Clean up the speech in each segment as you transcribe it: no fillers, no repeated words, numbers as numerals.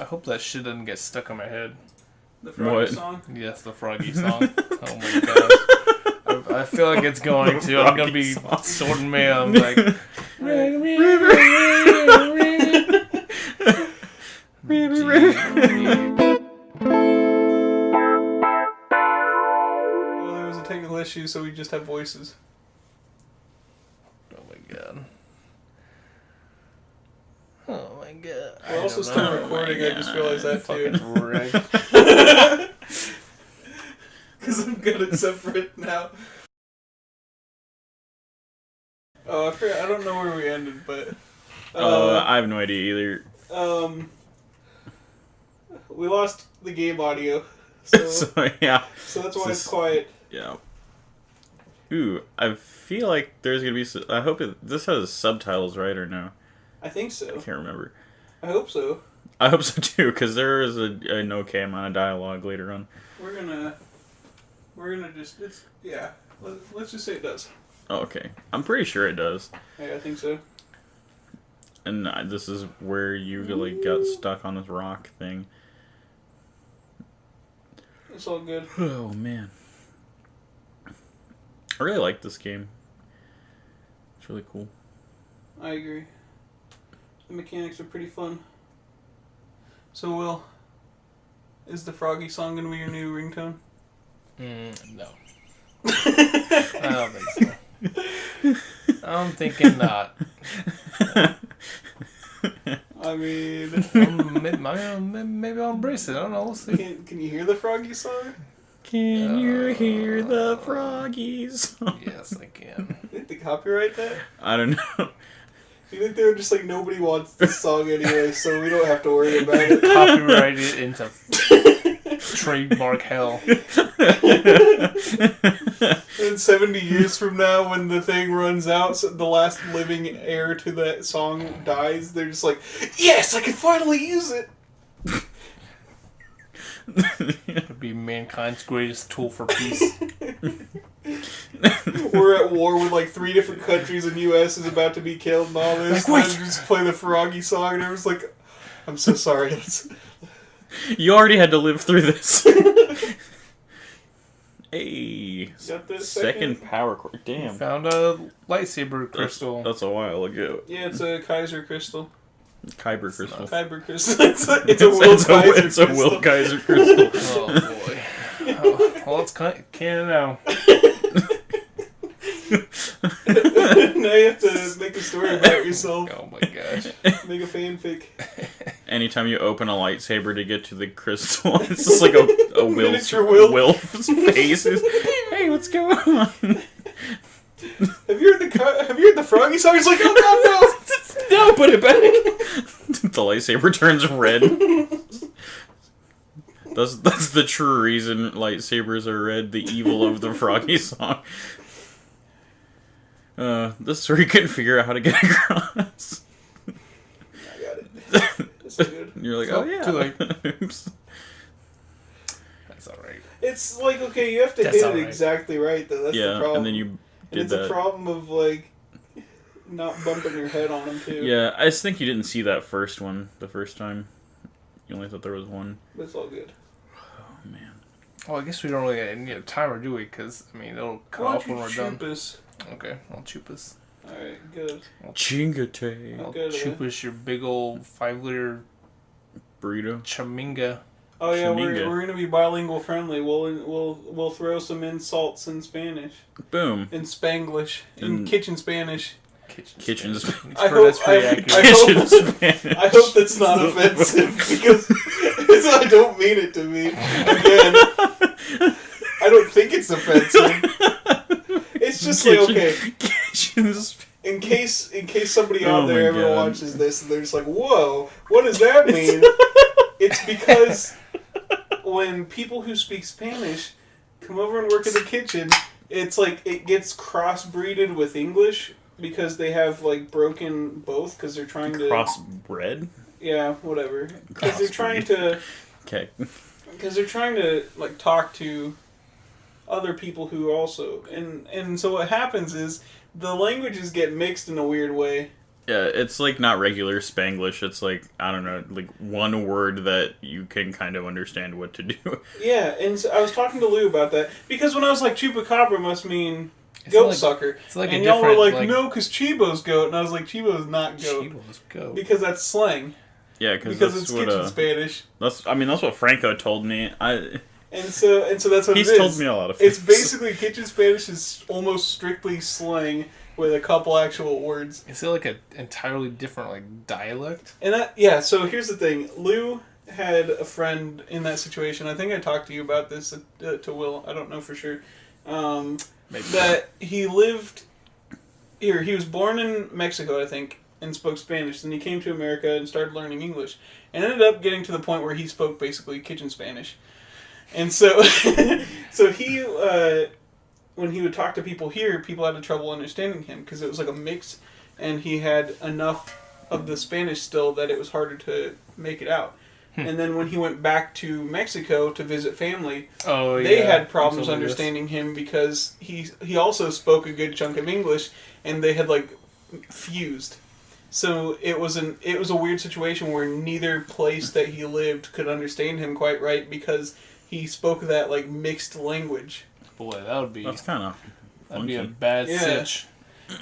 I hope that shit doesn't get stuck in my head. The Froggy song? Yes, the Froggy song. Oh my gosh. I feel like it's going to. I'm going to be sorting mail. I'm like... Well, there was a technical issue, so we just have voices. Oh my god. Oh my god. We're also still recording, I just realized that too. Because I'm good at separate now. Oh, I forgot, I don't know where we ended, but... I have no idea either. We lost the game audio, so yeah. So that's why it's quiet. Yeah. Ooh, I feel like there's gonna be... I hope this has subtitles, right, or no? I think so. I can't remember. I hope so. I hope so too, because there is an okay amount of dialogue later on. We're gonna just... yeah. Let's just say it does. Oh, okay. I'm pretty sure it does. Yeah, I think so. And this is where you like got stuck on this rock thing. It's all good. Oh man, I really like this game. It's really cool. I agree. The mechanics are pretty fun. So, Will, is the Froggy song gonna be your new ringtone? No. I don't think so. I'm thinking not. I mean... maybe I'll embrace it. I don't know. We'll see. Can you hear the Froggy song? Can you hear the Froggies? Yes, I can. Did they copyright that? I don't know. You think they were just like, nobody wants this song anyway, so we don't have to worry about it? Copyright it into trademark hell. And 70 years from now, when the thing runs out, so the last living heir to that song dies, they're just like, yes, I can finally use it! It would be mankind's greatest tool for peace. We're at war with like 3 different countries, and U.S. is about to be killed and all this. Like, and then just play the Froggy song, and everyone's like, I'm so sorry. You already had to live through this. Hey, Got the second power cord. Damn. Found a lightsaber crystal. That's a while ago. Yeah, it's a Kaiser crystal. Kyber crystal. Kyber crystal. It's a Will Kaiser crystal. It's a Will Kaiser crystal. Oh boy. Oh, well, it's canon now. Now you have to make a story about yourself. Oh my gosh. Make a fanfic. Anytime you open a lightsaber to get to the crystal, it's just like a Miniature Will. Will's face. Hey, what's going on? Have you heard the Froggy song? It's like, oh god, no! No, put it back. The lightsaber turns red. That's the true reason lightsabers are red. The evil of the Froggy song. This is where you couldn't figure out how to get across. I got it. It's good. You're like, Oh, oh yeah. too late. Oops. That's alright. It's like, okay, you have to That's hit it alright. exactly right, though. That's the Yeah, problem. and then you And did it's that. a problem of, like, not bumping your head on them, too. Yeah, I just think you didn't see that first one the first time. You only thought there was one. But it's all good. Oh man. Well, I guess we don't really need a timer, do we? Because, I mean, it'll cut off when we're done. Us? Okay, I'll choop us. Alright, good. Chingate. I'll Okay, choop us your big old 5-liter Burrito. chaminga. Oh yeah, Shaminga. we're gonna be bilingual friendly. We'll throw some insults in Spanish, Boom. in Spanglish, in In- kitchen Spanish. Kitchen Spanish. Spanish. I That's hope, pretty I, accurate. I, Kitchen hope, Spanish. I hope that's not offensive because I don't mean it to be. Again, I don't think it's offensive. It's just like, okay, Kitchen Spanish. in case somebody out Oh there my ever God. watches this and they're just like, whoa, what does that mean? It's because when people who speak Spanish come over and work in the kitchen, it's like it gets crossbreeded with English because they have like broken both because they're trying to Crossbred? yeah, whatever. Because they're trying to Okay. because they're trying to like talk to other people who also and so what happens is the languages get mixed in a weird way Yeah, it's like not regular Spanglish. It's like, I don't know, like one word that you can kind of understand what to do. Yeah, and so I was talking to Lou about that because when I was like, chupacabra must mean It's goat like- sucker, It's like and a y'all were different, like, no, because Chibo's goat, and I was like, Chibo's not goat Chibo's goat. because that's slang. Yeah, Because that's it's what kitchen Spanish, that's what Franco told me. and so that's what He's it is. told me a lot of things. It's basically kitchen Spanish is almost strictly slang with a couple actual words. Is it like an entirely different like dialect? And that, yeah, so here's the thing. Lou had a friend in that situation. I think I talked to you about this to Will. I don't know for sure. Maybe. That he lived here. He was born in Mexico, I think, and spoke Spanish. Then he came to America and started learning English. And ended up getting to the point where he spoke basically kitchen Spanish. And so, so he... when he would talk to people here, people had trouble understanding him because it was like a mix, and he had enough of the Spanish still that it was harder to make it out. And then when he went back to Mexico to visit family, they had problems understanding him because he also spoke a good chunk of English, and they had like fused. So it was a weird situation where neither place that he lived could understand him quite right because he spoke that like mixed language. Boy, that would be... That's kind of That'd be a bad sitch.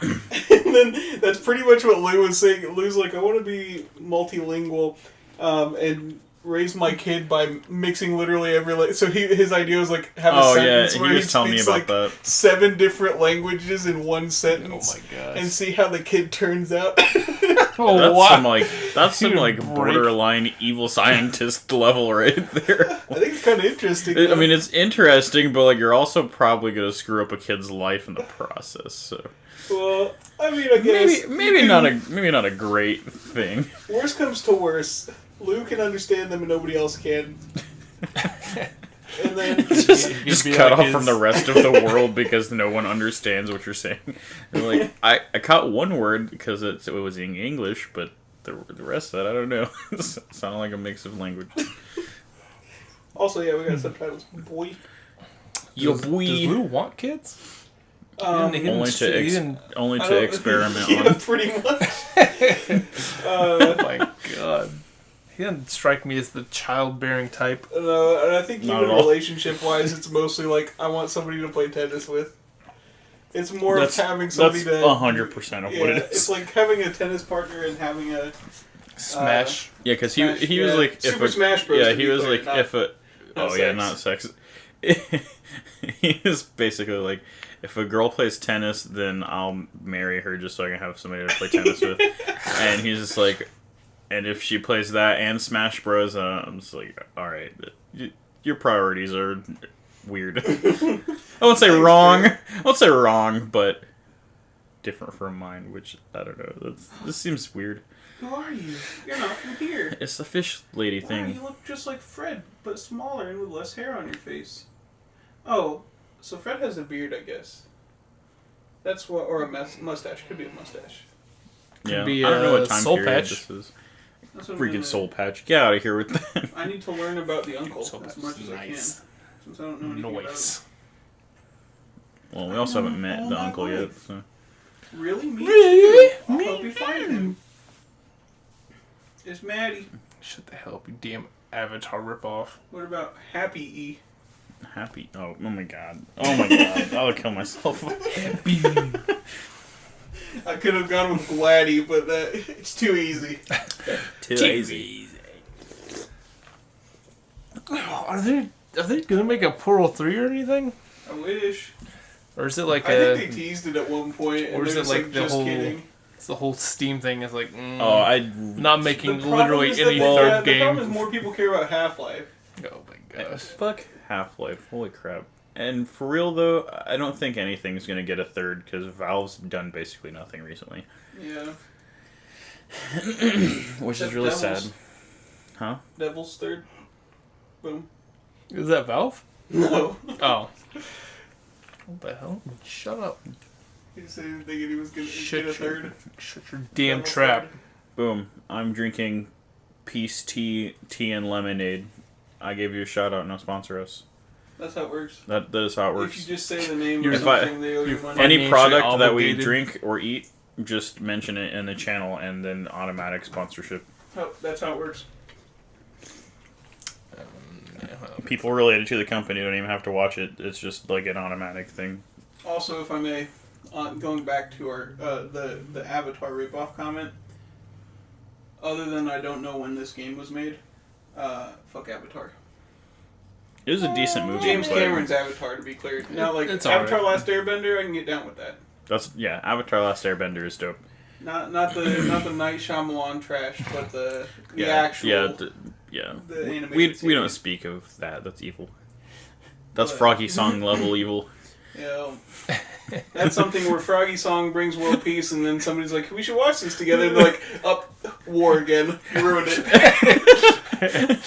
And then that's pretty much what Lou was saying. Lou's like, I want to be multilingual and raise my kid by mixing literally every... So his idea was like have a sentence where he was telling me speaks about like that. 7 different languages in one sentence. Oh my gosh. And see how the kid turns out. That's some like break. borderline evil scientist level right there. I think it's kind of interesting. I mean, it's interesting, but like you're also probably gonna screw up a kid's life in the process. So Well, I mean, I guess maybe not a great thing. Worst comes to worst, Lou can understand them and nobody else can. And then just cut off from the rest of the world because no one understands what you're saying. You're like, I caught one word because it was in English, but the rest of that I don't know. It sounded like a mix of language. Also, yeah, we got subtitles. Boy. Yo, Does boy. Lou want kids? Only to experiment Yeah, on. pretty much. Oh my god. He doesn't strike me as the childbearing type. No, and I think Not even at all. relationship-wise, it's mostly like, I want somebody to play tennis with. It's more of having somebody that's to... 100% of what it It's is. like having a tennis partner and having a... Smash. Yeah, because Smash, he was yeah. like... Super Smash Bros. Yeah, to he be was clear, like, not- if a... not Oh, yeah, sex. not sex. He was basically like, if a girl plays tennis, then I'll marry her just so I can have somebody to play tennis with. And he's just like... And if she plays that and Smash Bros, I'm just like, alright, your priorities are weird. I won't say wrong. I won't say wrong, but different from mine, which, I don't know. This seems weird. Who are you? You're not from here. It's the fish lady Why, thing. you look just like Fred, but smaller and with less hair on your face. Oh, so Fred has a beard, I guess. That's what, or a mustache. Could be a mustache. Yeah, be I don't know a what time soul period patch. this is. That's what I'm Freaking gonna- soul patch. Get out of here with that. I need to learn about the uncle So as much as I can, nice. since I don't know anything about Noise. Well, we also haven't met all the my uncle yet. life. So. him. Really? Me Really? too. I'll help you find him. It's Maddie. Shut the hell up, you damn Avatar ripoff. What about Happy E? Happy. Oh my god. Oh my god. I'll kill myself. I could have gone with Gladdy, but it's too easy. Too easy. Are they gonna make a Portal 3 or anything? I wish. Or is it like I think they teased it at one point, and or is they're it just like like, the just whole- kidding. it's the whole Steam thing is like not making The problem literally is that any the third The problem game. is more people care about Half-Life. Oh my gosh. Fuck Half-Life. Holy crap. And for real though, I don't think anything's gonna get a third because Valve's done basically nothing recently. Yeah. Which is Except really Devil's. sad. Huh? Devil's third. Boom. Is that Valve? No. Oh. What the hell? Shut up. He said he was thinking he was going to Shut get a third. Shut your damn Devil's trap. third. Boom. I'm drinking Peace Tea and Lemonade. I gave you a shout out, no sponsor us. That's how it works. That is how it If works. you just say the name You're of fi- something, they owe you money. Any- Any product that we obligated. drink or eat just mention it in the channel and then automatic sponsorship. Oh, that's how it works. People related to the company don't even have to watch it. It's just like an automatic thing. Also, if I may, going back to our the Avatar ripoff comment. Other than I don't know when this game was made, fuck Avatar. It was a decent movie. James Cameron's Avatar, to be clear. Now, like it's Avatar: alright. Last Airbender, I can get down with that. Avatar: Last Airbender is dope. Not the Night Shyamalan trash, but the actual the animated we don't speak of that. That's evil. That's What? Froggy Song level evil. Yeah, that's something where Froggy Song brings world peace, and then somebody's like, "We should watch this together." And they're like, "Up, war again, you ruined it."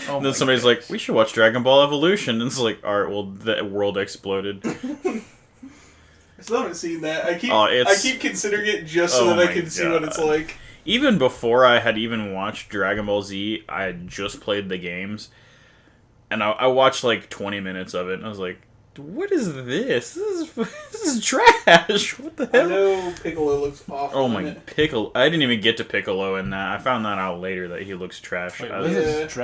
And then somebody's like, "We should watch Dragon Ball Evolution." And it's like, "All right, well, the world exploded." I still haven't seen that. I keep considering it just so that I can see what it's like. Even before I had even watched Dragon Ball Z, I had just played the games, and I watched like 20 minutes of it, and I was like, "What is this? This is trash. What the hell?" I know Piccolo looks awful. Oh my Piccolo! I didn't even get to Piccolo in that. I found that out later that he looks trash. Wait, I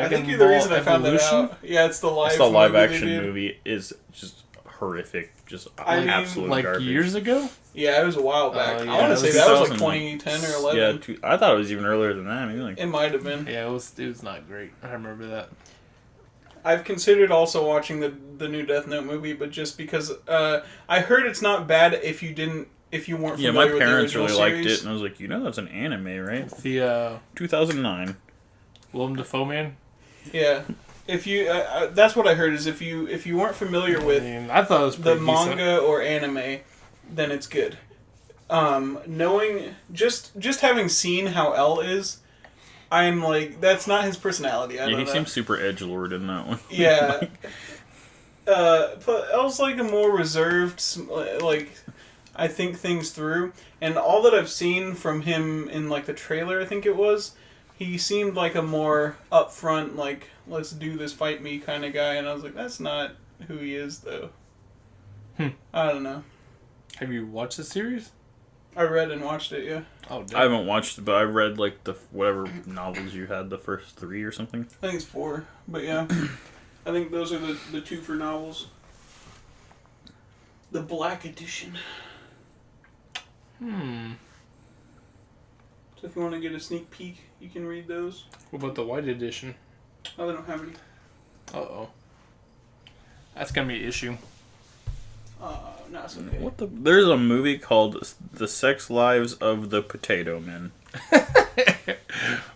think you're the reason I found that out. Yeah, it's the live action movie is just horrific. Just absolute like garbage. Years ago. Yeah, it was a while back. Yeah, I want to say that was like 2010 or 11. Yeah, I thought it was even earlier than that. Maybe like It might have been. Yeah, it was not great. I remember that. I've considered also watching the new Death Note movie, but just because I heard it's not bad if you weren't familiar my with parents the original really liked series. it, and I was like, that's an anime, right? The 2009. Willem Dafoe man. Yeah, if you that's what I heard is if you weren't familiar with I thought it was the pretty manga or anime, then it's good. Knowing just having seen how L is, I'm like, that's not his personality. He seems super edgelord in that one. Yeah. But L's like a more reserved, like, I think things through. And all that I've seen from him in, like, the trailer, I think it was, he seemed like a more upfront, like, let's do this, fight me kind of guy. And I was like, that's not who he is, though. I don't know. Have you watched the series? I read and watched it, yeah. Oh, damn. I haven't watched it, but I read like the whatever novels you had, the first 3 or something. I think it's 4, but yeah. I think those are the 2 for novels. The Black Edition. Hmm. So if you want to get a sneak peek, you can read those. What about the white edition? Oh, they don't have any. Uh-oh. That's gonna be an issue. No, it's okay. There's a movie called The Sex Lives of the Potato Men.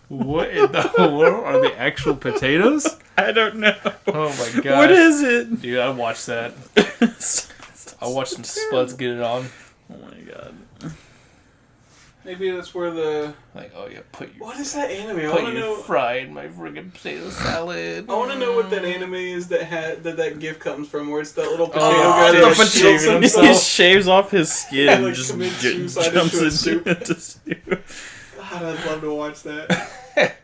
What in the world? Are they actual potatoes? I don't know. Oh my god. What is it? Dude, I'd watch that. I'll watch some Spuds get it on. Oh my god. Maybe that's where the... Like, oh yeah, What is that anime? I Put want to your know... fry in my friggin' potato salad. I want to know what that anime is that GIF comes from, where it's that little potato Oh, guy the that potato shields guy. He himself. shaves off his skin Yeah, and like, just commits suicide jumps into a soup. into soup. God, I'd love to watch that.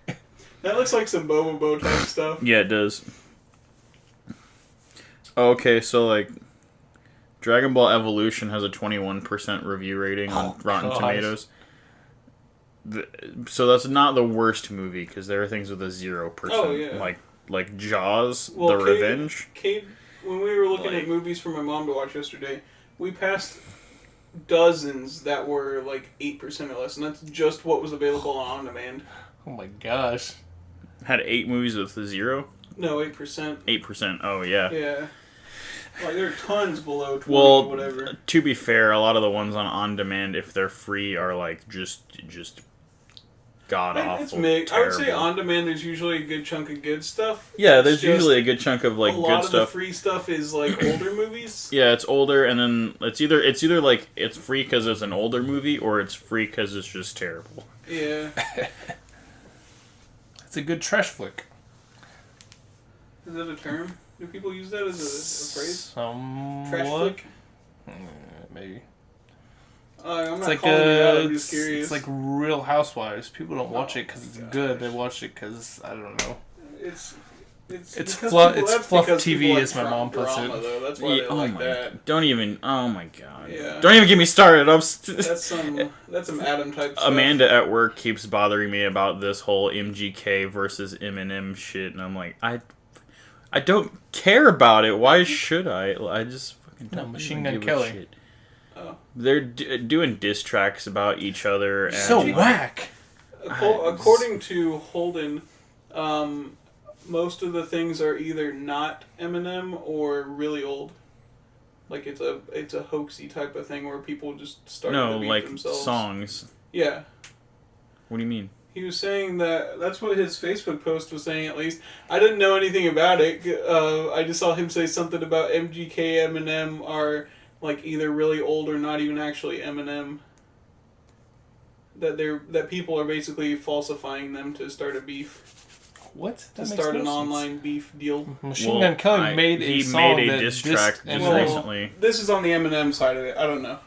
That looks like some Bobo type stuff. Yeah, it does. Okay, so like Dragon Ball Evolution has a 21% review rating on Rotten gosh. Tomatoes. So that's not the worst movie because there are things with a 0%. Oh, yeah. Like Jaws, Well, The Kate- Revenge. Kate, when we were looking at movies for my mom to watch yesterday, we passed dozens that were like 8% or less, and that's just what was available on demand. Oh my gosh. Had 8 movies with a 0? No, 8%. 8%. Oh, yeah. Yeah. Like, there are tons below 20, Well, whatever. to be fair, a lot of the ones on demand, if they're free, are like just god awful. It's mixed. I would say terrible. on demand there's usually a good chunk of good stuff. Yeah, It's there's just usually a good chunk of like a good lot of stuff. the free stuff is like older movies. Yeah, it's older, and then it's either like it's free because it's an older movie, or it's free because it's just terrible. Yeah. It's a good trash flick. Is that a term? Do people use that as a phrase? Somewhat. Trash flick? Maybe. I'm It's not like calling it out. I'm just curious. it's like Real Housewives. People don't watch it because it's good. They watch it because I don't know. It's It's because fluff. people- It's that's fluff because TV, people like as my mom puts drama, it. Though. That's why Yeah, they like that. Don't even. Oh my god. Yeah. Don't even get me started. That's some Adam type stuff. Amanda at work keeps bothering me about this whole MGK versus Eminem shit, and I'm like, I don't care about it. Why should I? I just fucking don't Machine even Gun give a Kelly. shit. Oh. They're doing diss tracks about each other. And So whack. According to Holden, most of the things are either not Eminem or really old. Like it's a hoaxy type of thing where people just start to beat like themselves. songs. Yeah. What do you mean? He was saying that's what his Facebook post was saying, at least. I didn't know anything about it. I just saw him say something about MGK, Eminem are like either really old or not even actually Eminem. That people are basically falsifying them to start a beef. What? To start an online beef deal. Machine Gun Kelly made a song made a that diss track dissed just Eminem. recently. This is on the Eminem side of it. I don't know.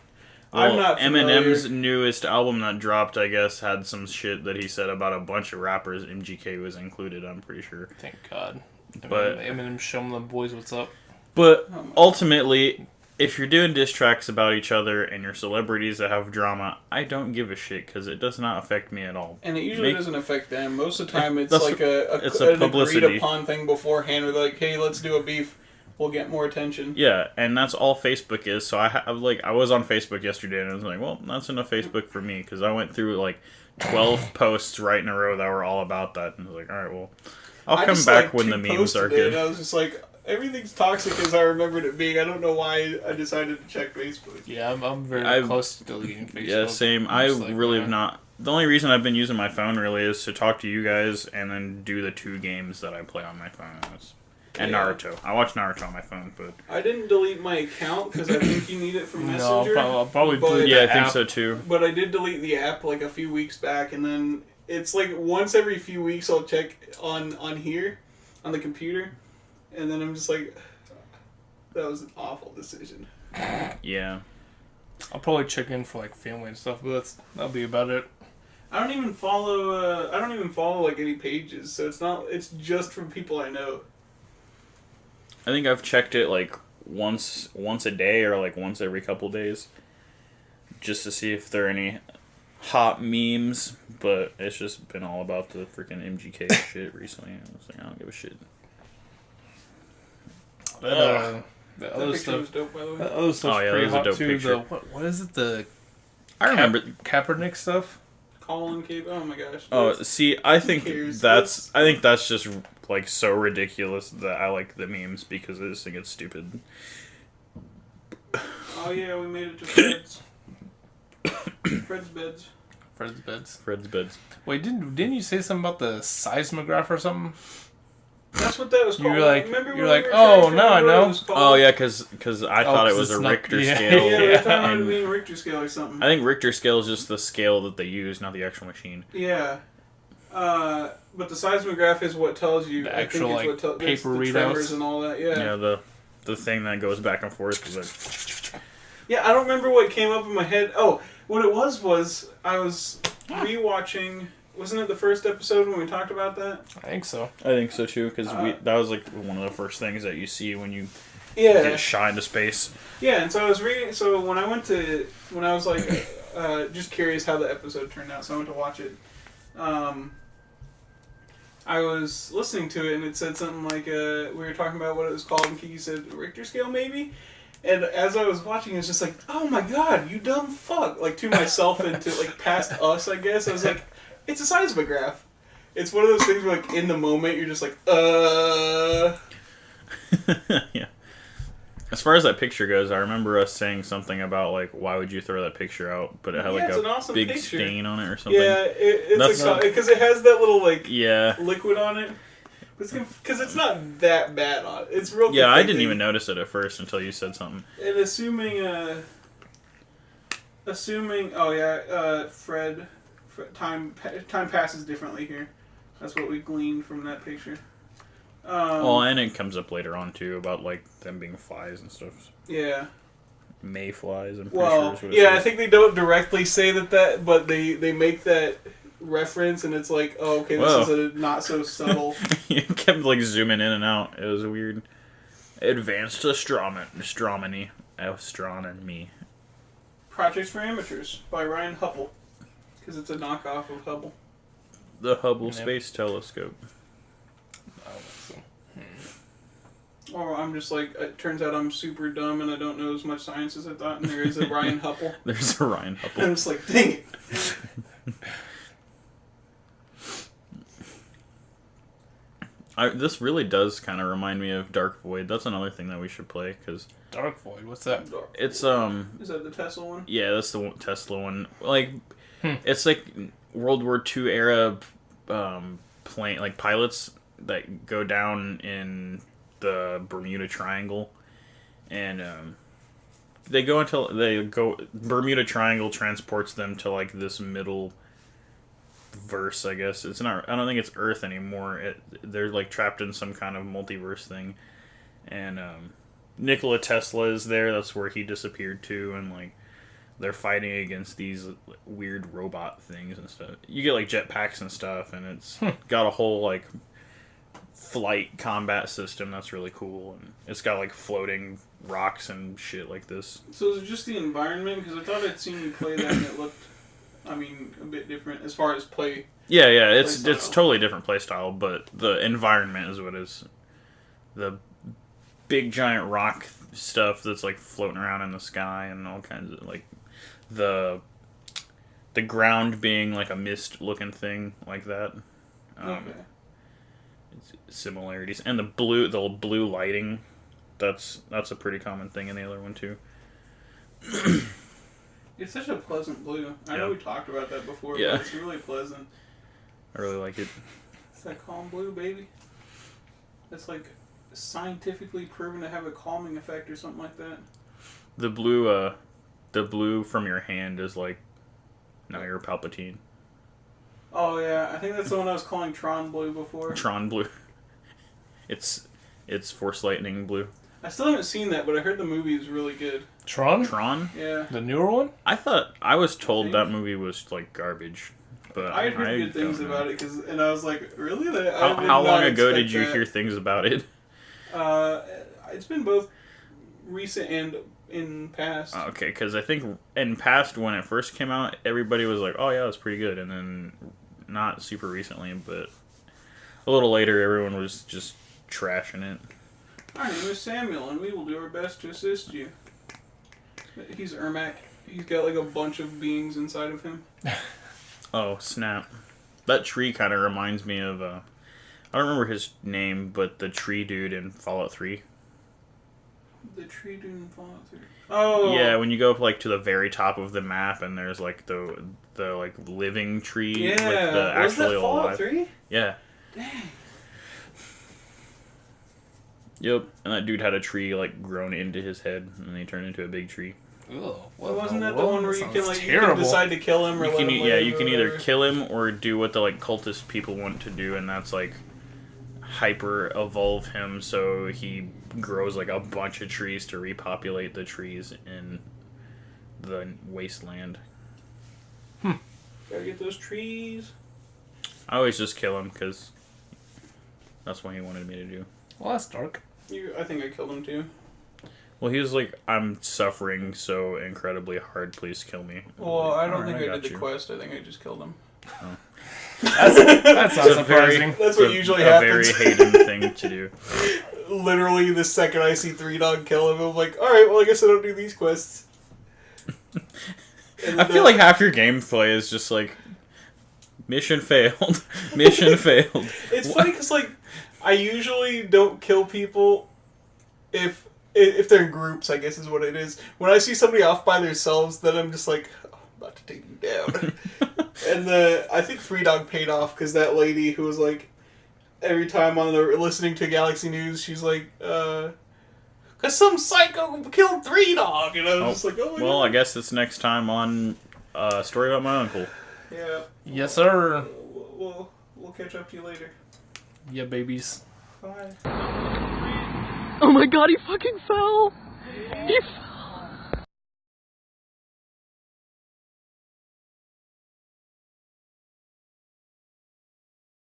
Well, I'm not familiar. Eminem's newest album that dropped, I guess, had some shit that he said about a bunch of rappers. MGK was included, I'm pretty sure. Thank God. But Eminem showing the boys what's up. But ultimately, if you're doing diss tracks about each other and you're celebrities that have drama, I don't give a shit because it does not affect me at all. And it usually doesn't affect them. Most of the time, it's That's- like it's a an publicity. agreed upon thing beforehand. Where they're like, "Hey, let's do a beef. We'll get more attention." Yeah, and that's all Facebook is. So I was on Facebook yesterday and I was like, well, that's enough Facebook for me because I went through like 12 posts right in a row that were all about that, and I was like, all right, well, I'll come back when the memes are good. And I was just like, everything's toxic as I remembered it being. I don't know why I decided to check Facebook. Yeah, I'm very close to deleting Facebook. Yeah, same. I really have not. The only reason I've been using my phone really is to talk to you guys and then do the 2 games that I play on my phone. And Naruto. I watch Naruto on my phone, but I didn't delete my account because I think you need it for Messenger. No, I'll probably but- delete yeah, I the think app. so too. But I did delete the app like a few weeks back, and then it's like once every few weeks I'll check on here, on the computer, and then I'm just like, that was an awful decision. Yeah. I'll probably check in for like family and stuff, but that'll be about it. I don't even follow like any pages, so it's just from people I know. I think I've checked it like once a day or like once every couple days, just to see if there are any hot memes. But it's just been all about the freaking MGK shit recently. I was like, I don't give a shit. The That other picture stuff. was dope, by the way. The other stuff's Oh, yeah, pretty that was a hot dope too. picture. What is it? The I remember. Kaepernick stuff. Colin Cape. Oh my gosh. Oh, see, I think cares? that's just like so ridiculous that I like the memes because I just think it's stupid. Oh yeah, we made it to Fred's. Fred's beds. Fred's beds. Fred's beds. Wait, didn't you say something about the seismograph or something? That's what that was You called. were like- Remember when you're we like, were trying oh, to now I remember what know. it was called? Oh yeah, because I thought it 'cause was a it's not- Richter yeah. scale. Yeah, we thought it and would be a Richter scale or something. I think Richter scale is just the scale that they use, not the actual machine. Yeah. But the seismograph is what tells you. The I actual, think it's what paper the readouts. tremors and all that. Yeah. Yeah, the thing that goes back and forth. Is like, Yeah, I don't remember what came up in my head. Oh, what it was I was rewatching. Wasn't it the first episode when we talked about that? I think so. I think so too, because that was like one of the first things that you see when you Yeah. get shot into space. Yeah, and so I was reading. So when I was like, just curious how the episode turned out, so I went to watch it. I was listening to it, and it said something like, we were talking about what it was called, and Kiki said Richter scale, maybe. And as I was watching, it was just like, oh my god, you dumb fuck! Like to myself and to like past us, I guess. I was like, it's a seismograph. It's one of those things where like in the moment you're just like, Yeah. As far as that picture goes, I remember us saying something about like, why would you throw that picture out? But it had like it's an awesome big picture. stain on it or something. Yeah, it's That's like because it has that little like Yeah. liquid on it. Because it's not that bad on it. It's real. Yeah, I didn't conflicting. even notice it at first until you said something. And assuming, oh yeah, Fred, time passes differently here. That's what we gleaned from that picture. Well, and it comes up later on too about like them being flies and stuff. Yeah. Mayflies, I'm pretty sure. Well, Is what it yeah, I says. think they don't directly say that, but they make that reference, and it's like, oh, okay, Whoa. this is a not so subtle. You kept like zooming in and out. It was weird. Advanced astronomy. Projects for Amateurs by Ryan Hubble, because it's a knockoff of Hubble. The Hubble Space Telescope. Or I'm just like, it turns out I'm super dumb and I don't know as much science as I thought, and there is a Ryan Hubble. There's a Ryan Hubble. I'm just like, dang it. This really does kind of remind me of Dark Void. That's another thing that we should play, because Dark Void, what's that? it's Is that the Tesla one? yeah, that's the Tesla one. Like it's like World War II era plane, like pilots that go down in the Bermuda Triangle, and Bermuda Triangle transports them to like this middle verse, I guess. It's not, I don't think it's Earth anymore. They're like trapped in some kind of multiverse thing, and Nikola Tesla is there. That's where he disappeared to, and like they're fighting against these weird robot things and stuff. You get like jetpacks and stuff, and it's got a whole like flight combat system that's really cool, and it's got like floating rocks and shit like this. So is it just the environment? Because I thought I'd seen you play that and it looked, I mean, a bit different as far as play. Yeah, it's totally different play style, but the environment is what is the big giant rock stuff that's like floating around in the sky, and all kinds of like the ground being like a mist looking thing like that. Okay. Similarities, and the blue lighting, that's a pretty common thing in the other one too. It's such a pleasant blue. I know we talked about that before, but it's really pleasant. I really like it. It's that calm blue, baby. It's like scientifically proven to have a calming effect or something like that. The blue from your hand is like, now you're Palpatine. Oh yeah, I think that's the one I was calling Tron blue before. Tron blue. It's Force Lightning blue. I still haven't seen that, but I heard the movie is really good. Tron? Yeah. The newer one? I was told that movie was like garbage, but I heard good things about it, and I was like, really? How long ago did you hear things about it? It's been both recent and in past. Okay, because I think in past, when it first came out, everybody was like, oh yeah, it's pretty good, and then not super recently, but a little later, everyone was just trashing it. Our name is Samuel, and we will do our best to assist you. He's Ermac. He's got like a bunch of beings inside of him. Oh, snap. That tree kind of reminds me of, I don't remember his name, but the tree dude in Fallout 3. The tree dude in Fallout 3? Oh! Yeah, when you go up like to the very top of the map, and there's like the like living tree. Yeah, like, the was that actually Fallout alive. 3? Yeah. Dang. Yep, and that dude had a tree like grown into his head, and he turned into a big tree. Ugh, wasn't that the one where you can decide to kill him or let him live? Yeah, you can either kill him or do what the like cultist people want to do, and that's like hyper evolve him so he grows like a bunch of trees to repopulate the trees in the wasteland. Gotta get those trees. I always just kill him because that's what he wanted me to do. Well, that's dark. I think I killed him too. Well, he was like, I'm suffering so incredibly hard, please kill me. Well, I don't Alright, think I did got the you. quest. I think I just killed him. Oh. That's not surprising. That's what usually a happens. A very Hayden thing to do. Literally, the second I see Three Dog kill him, I'm like, alright, well, I guess I don't do these quests. I feel like half your gameplay is just like, mission failed, mission failed. It's funny because, like, I usually don't kill people if they're in groups, I guess is what it is. When I see somebody off by themselves, then I'm just like, oh, I'm about to take you down. And I think Three Dog paid off because that lady who was like, every time on the listening to Galaxy News, she's like, because some psycho killed Three Dog, and I was just like, oh my God. Well, I guess it's next time on Story About My Uncle. Yeah. Yes, sir. We'll catch up to you later. Yeah, babies. Bye. Oh my God, he fucking fell! He fell!